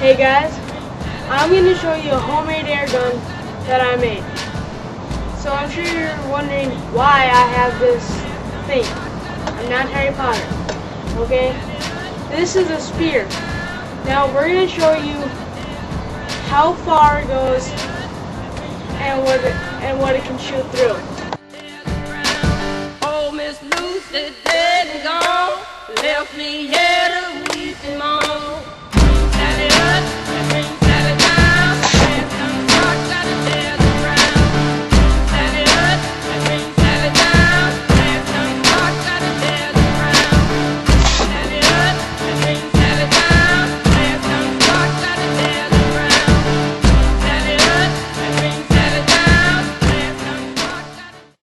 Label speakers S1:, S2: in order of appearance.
S1: Hey guys, I'm going to show you a homemade air gun that I made. So I'm sure you're wondering why I have this thing. I'm not Harry Potter, okay? This is a spear. Now we're going to show you how far it goes and what it can shoot through.
S2: Oh, Miss Lucy, dead and gone, left me here.